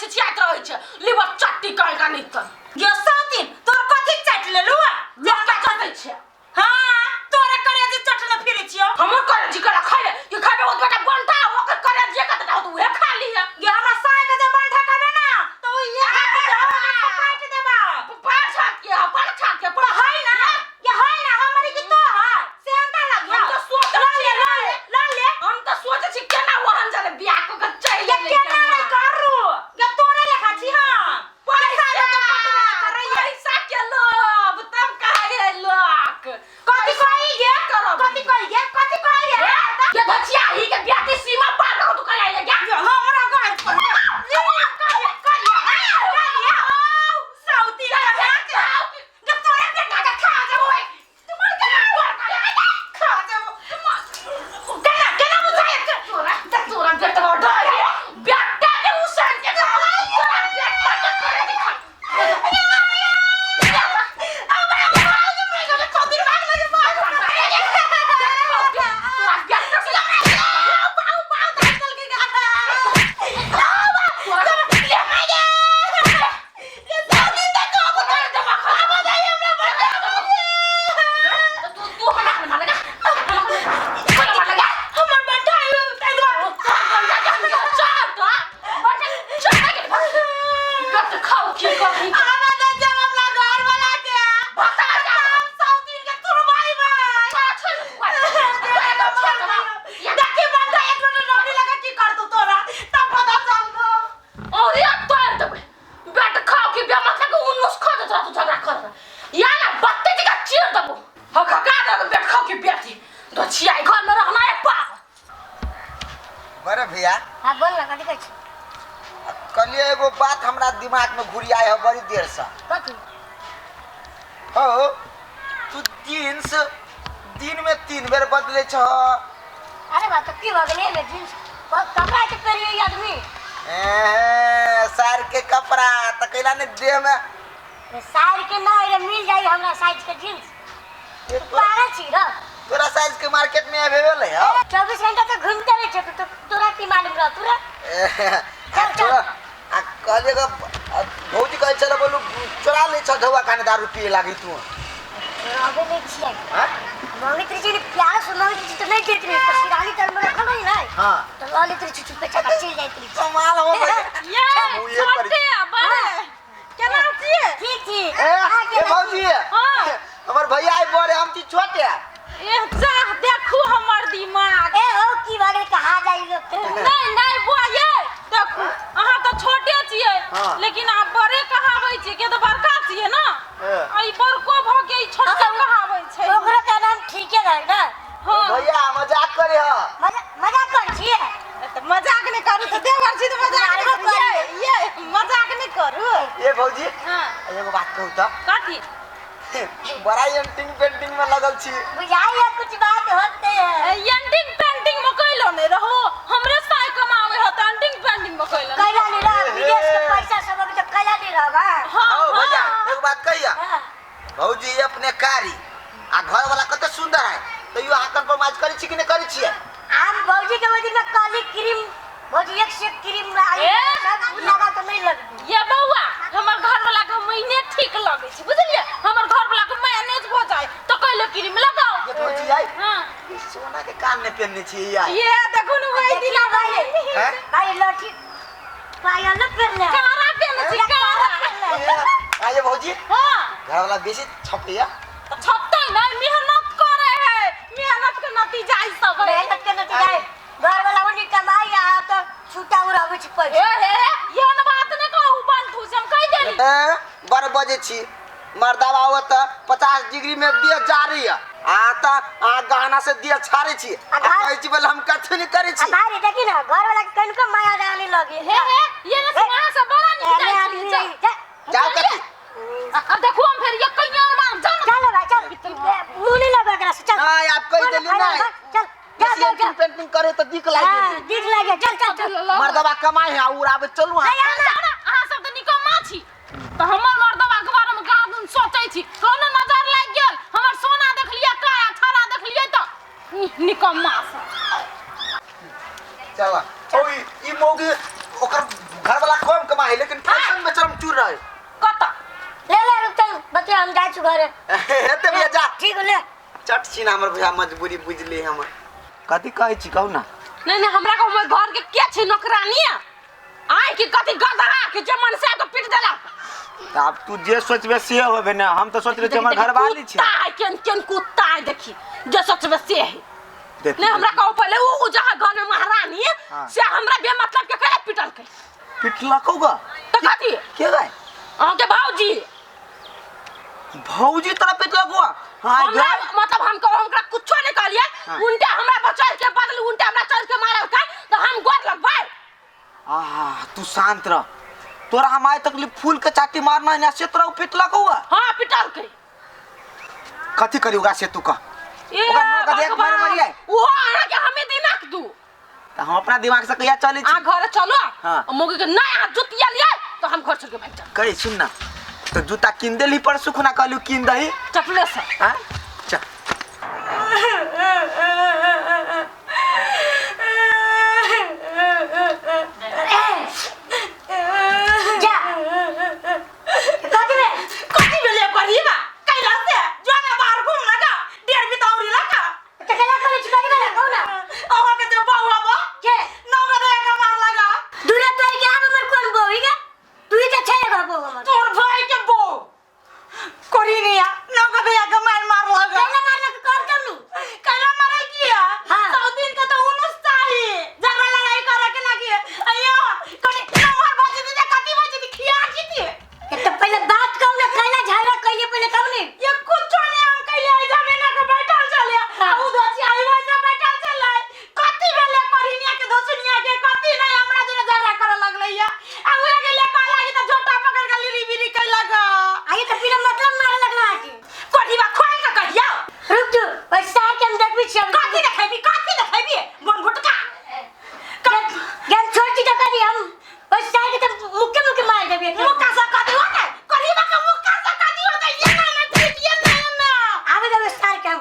छिछियात रहै छै लिवर चट्टी काल का निकल ये साथिन तोर कथि चट लेलुआ जका चटै छै हां तोरे करे जे चटले फिरै छियो हमर करे जी करा खाइ ये खाबे ओत बेटा बनता ओकर करे जे कत दाउ उहे खा लिया ये हमरा साय के जे बैठा करे ना तो ये काट देबा पाछा के पर हाय ना ये हाय ना हमरी की तो है सेंटा लग गया हम तो सोच ले हम तो सोचे छी केना वहन जाले बियाह को के चल ये केना नहीं करू ये तोरे लेखा छी हां पैसा के लोभ तब काहे लोक कथि कहि गे ये धचिया ही के ब्याती सीमा पार कर तू कहे ले क्या हमरा घर पर साउती जब तोरे बेटा का खा जाओ तुम खा जाओ केना बुझाए तोरा बेटा डर बेटा के उसन के तोरा बेटा करे दिखा एगो बात हमरा दिमाग में घुरी आए है बड़ी देर से हो तू जींस दिन में 3 बेर बदले छ अरे बात की हो गले ले जींस कपड़ा के पहनिए आदमी सार के कपड़ा त कैला ने देह में सार के ना रे मिल जाई हमरा साइज के जींस पारा छी रे तोरा साइज के मार्केट में अवेलेबल है 24 घंटा तो घूमते रहे छ तो तोरा की मालूम रह तोरा चल कहलेगा भौजी कहे चल बोलू चोरा ले छ धवा खाने दारू पिए लागी तू चोराबे नहीं छिए हां मम्मी तेरी जी प्यार सुनो जी तो नहीं देत रे तो सिरानी तर में रखल नहीं ना हां तो वाली तेरी चुप पे चल जाइत रे कमाल हो गई ये छोटे बड़े केना छिए ठीक ठीक ए भौजी हां हमर भैया आई बोले हम छी छोटे जा देखू हमर दिमाग ए हो की बारे कहा जाई लोग नहीं बुआये देखू अहाँ तो छोटे छिए लेकिन आप बड़े कहाबै छी के तो बड़का छिए ना आई बड़को भ के ई छोटका कहाबै छै ओकरा का नाम ठीके रहे ना हां भैया मजाक करे ह मजाक कर छिए तो मजाक नहीं करू तो देवर छी तो मजाक ये मजाक नहीं करू ए भौजी हां एगो बात कहू त काठी बड़ा एंटिंग पेंटिंग में लगल छी बुझाइए कुछ बात होते हैं एंटिंग पेंटिंग में कइलो नहीं रहो हमरे साय कमावे ह त एंटिंग पेंटिंग में कइलो कैला नहीं रहा विदेश के पैसा सब अभी तक कैला नहीं रहा हां भैया एगो बात कहिया भौजी अपने कारी आ घर वाला कते सुंदर है तो यो हाकन पर माज करी छी कि नहीं करी छी हम भौजी के वजह में काली क्रीम भौजी एक से क्रीम लगा तो नहीं लग ये बउआ हमर घर वाला के महीने ठीक लगे छै बुझलिए हमर घर वाला के मैनेज हो जाए तो कहलो क्रीम लगाओ ये भौजी आई हां सोना के कान में पहनने छी यार ये देखो न वही दिला भाई हैं भाई लठी पाया न पहनले कारा पहनने छी कारा आये भौजी हां घर वाला बेसी छपिया तो छपते ना मेहनत करे है मेहनत के नतीजा ई सब है मेहनत के नतीजा घर वाला उन्हीं कमाई आ तो छूटा उड़ावे छी पैसा ये न बात ने कहू बंधु से हम कह देली 12 बजे छी मर्दावा आवत 50 डिग्री में दिया जारी है आता आ गहना से दिया छारे छी कहै छी बोल हम कथि नहीं करै छी भाई देखी ना घर वाला के कनको माया डाली लगे ये न सुना से बड़ा नहीं जाए जाओ कथि अब देखो हम फिर ये कहिया मां चलो भाई चल मुनी लगा करा चल हां आप कह देली ना चल चल पेंटिंग करे तो दिख लागे दिख लागे चल मर्दवा कमाई है उड़ावे चलू अहाँ सब त निकम्मा छी तो हमर मर्दवा के बारे में गाँव में सोचै छी कोनो नजर लाग गेल हमर सोना देख लिया काया छारा देख लिया तो निकम्मा चल ओ ई मौगी ओकर घर वाला कम कमाई है लेकिन फैशन में चरम चूर रहे कत ले रुपचन बच्चे हम जा छु घरे हेते भैया जा ठीक ले चट सीना हमर भैया मजबूरी बुझली हमर कथि कहै छी कहू ना नहीं हमरा को हमर घर के के छी नौकरानी आइ की कथि गदहा के जमन से को पीट देला अब तू जे सोचबे से होबे ना हम तो सोच रहे छी हमर घरवाली छी कुत्ता केन कुत्ता है देखी जे सोचबे से है नहीं हमरा को पहले वो जहां घर में महारानी से हमरा बे मतलब के करे पिटल के पिटलकौगा तो कथि के गए अहाँ के भौजी तरह पिटलकौगा हां मतलब हमको हमरा कुछो नहीं कहलिए उनटे हमरा बचाल के बदल उनटे हमरा चल के मारल का तो हम गोर लगबै आहा तू शांत रह तोरा हम आए तक फूल के चाटी मारना है से तोरा पिटलकौगा हां पिटल के कथि करियोगा से तू का ओकर न का देख मार मरिए वो आना के हमें दिमाग दू त हम अपना दिमाग से कहिया चली छी आ घर चलो हां मोगे के नया जुतिया लिया तो हम घर छोड़ के भाग जा कही सुन ना तो जूता किन देली परसु खुना कहलू किन दही चपले से हां चा जा कथि बेले परिबा कैला से जोने बाहर घूम लगा डेढ़ बिताउरी लगा तो केला करे छु करे कहू ना ओहा के जे बाहुआ बा के नौका दे के मार लगा दूरे तोर के अब हमर कोन बोईगा तू ही के छे बाबू हमर तोर भाई के बो करी निया नौका दे के मार लगा कैला मारने के कर कनु कैला मारे किया हां सौ दिन का तो उनुस चाहिए झगड़ा लड़ाई करे के लगी अयो कनी नंबर बजे दे कथि बजे दी खिया जीती ये तो पहले बात कहू ना कैला झगड़ा कइले पहले कहू ने ये कुछ नहीं हम कैले जमीन के बैठल चले उ दोची आई वई से बैठल चले कथि बेले करी निया के दोसनिया के कथि नहीं हमरा जने झगड़ा करे लगलैया आ उहे के ले का लागी त झोटा पकड़ के लिली बिरी कै लगा आई तो बिना मतलब मारे लगला आके कथि बा खोल के कहिया रुक तू पैसा के हम देखबी छी कथि देखेबी बोन भुटका गेम छोटी तो करी हम पैसा के तो मुक्के मार देबी मुक्का से कथि होते करीबा के मुक्का से कथि होते ये ना ये ना आवे दे स्टार के हम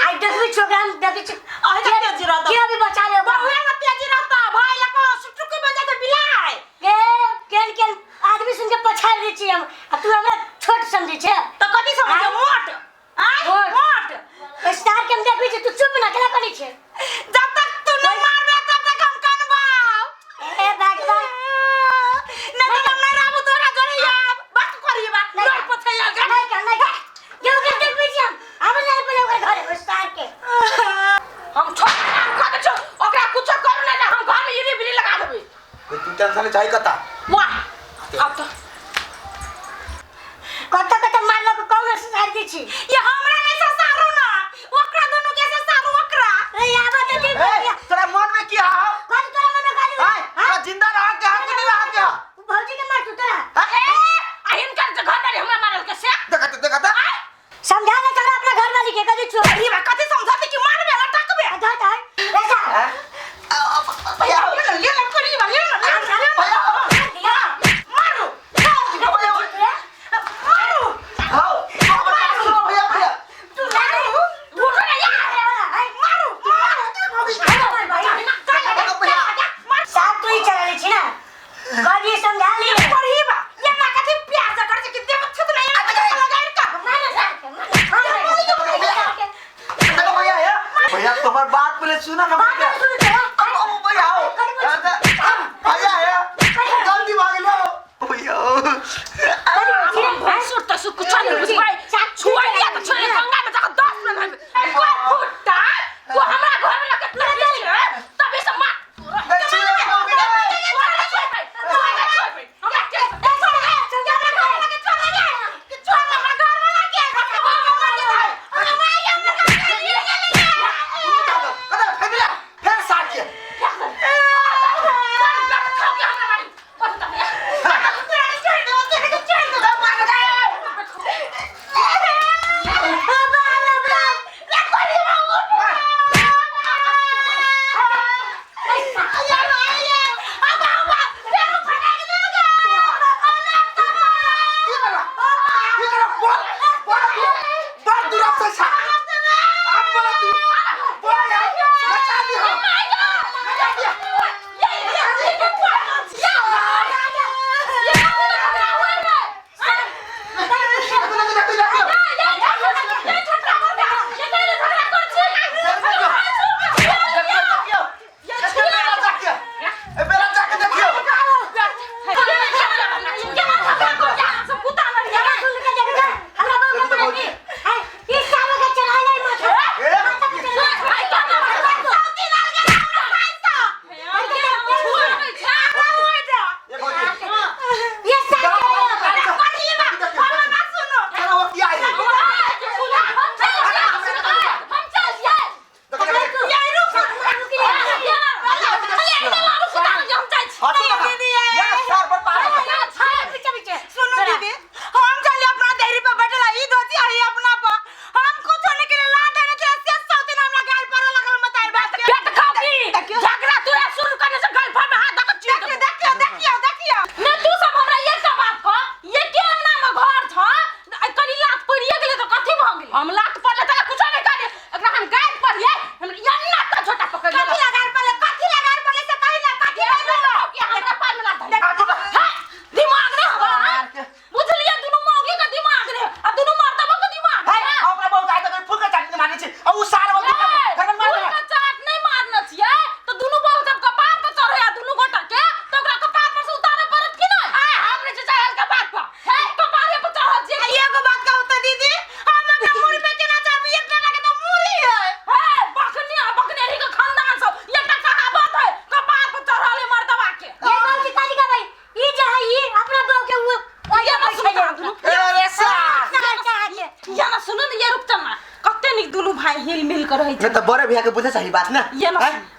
आई देखबी प्रोग्राम देखबी छी आ तेजी रहता के अभी बचा ले बहुए ना तेजी रहता भाई लको सुटुकी बन जाते बिलाई केन आदमी सुन के पछाड़ दी छी हम आ तू हमरा छोट समझी छे तो कथि समझ मोट मोट स्टार के हम देखबी छी तू चुप ना केला करी छे जब तक तू न मारबे तब तक हम कनबाऊ ए भगवान नहीं तो मैं राबू तोरा जोड़े यार बात करिबा लड़ पछैया के नहीं क्यों के देखबी छी हम आवे नहीं पहले ओकर घरे स्टार के हम छोड़ कह छो ओकरा कुछ करू ना हम घर में इरी बिरी लगा देबे तू टेंशन जाई कता वाह अब तो कत मारला को कौन स्टार दी छी ये हमरा नहीं से सारू ना ओकरा दोनों के से सारू ओकरा ए आवा तो ठीक है तेरा मन में क्या है कौन तोरा मन गाली हां जिंदा रह के हाथ नहीं रह के भौजी के मार तू तोरा अहिन कर घर में हमरा मारल के से देखा समझा ले तोरा अपना घर वाली के कदी छोड़ अरे बा कथि समझाते कि मारबे लटकबे था ऐसा भैया ये ना करी बा ये ना मारो हां भैया तू मारो उठो ना यार मारो साथ तू ही चला ले छी ना कदी समझा ले करी बा ये ना कथि प्यार कर के दे मत छत नहीं लगाई का भैया तुम्हार बात पहले सुना ना भैया भैया भैया जल्दी भाग लो भैया भाई सुट तो कुछ नहीं बुझ भाई छुआ लिया तो छोड़ गंगा में जाकर 10 मिनट में कोई फुटता तू हमरा घर में लगे तभी से मार क्या झगड़ा कर जा सब कुत्ता ना जरा सुन के जगह हमरा बाबू को मार है इस साल का चला नहीं मत भाई क्या साउथी लाल के पैसा ये साल मैं तो बड़े भैया के बुझे सही बात ना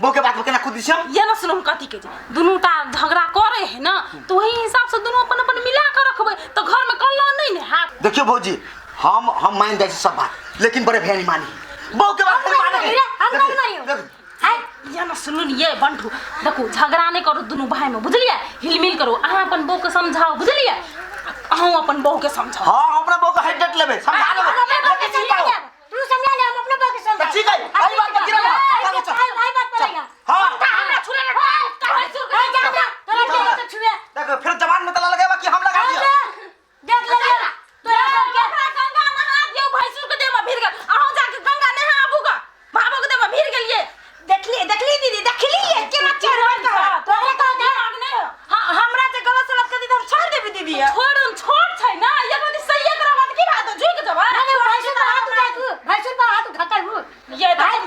बो के बात केना खुद दिसम ये ना सुनम कथी के दुनू ता झगड़ा करे है ना तो वही हिसाब से दोनों अपन अपन मिला के रखबे तो घर में कल्ला नहीं ने हाथ देखियो भौजी हम मान जाय सब बात लेकिन बड़े भैया नहीं मानी बो के बात नहीं माने हम नहीं मानियो हाय ये ना सुन ये बंटू देखो झगड़ा नहीं करो दोनों भाई में बुझलिए हिलमिल करो अहाँ अपन बो के समझाओ बुझलिए अहाँ अपन बो के समझाओ हां अपना बो के हेड लेबे समझा लेबे तू समझा ले हम अपने बो के समझा ठीक है आई बात पर गिरा आई बात पर आएगा हां हमरा छुले ना कहां सुर के जा जा तोरा के छुए देखो फिर जवान में तला लगेगा कि हम लगा दिया देख ले तोरा सब के गंगा नहा दियो भैंसुर के देवा भीर गल अहाँ जाके गंगा नहा आबूगा बाबा के देवा भीर गेलिए देखली दीदी देखली केना चढ़ तोरे का दिमाग नहीं हमरा से गलत सलत कर दी तो हम छोड़ देबे दीदी छोड़ छै ना ये बड़ी सही करा बात की बात झुक जबा अरे भैंसुर पर हाथ उठा तू भैंसुर पर हाथ उठाता हूं ये भाई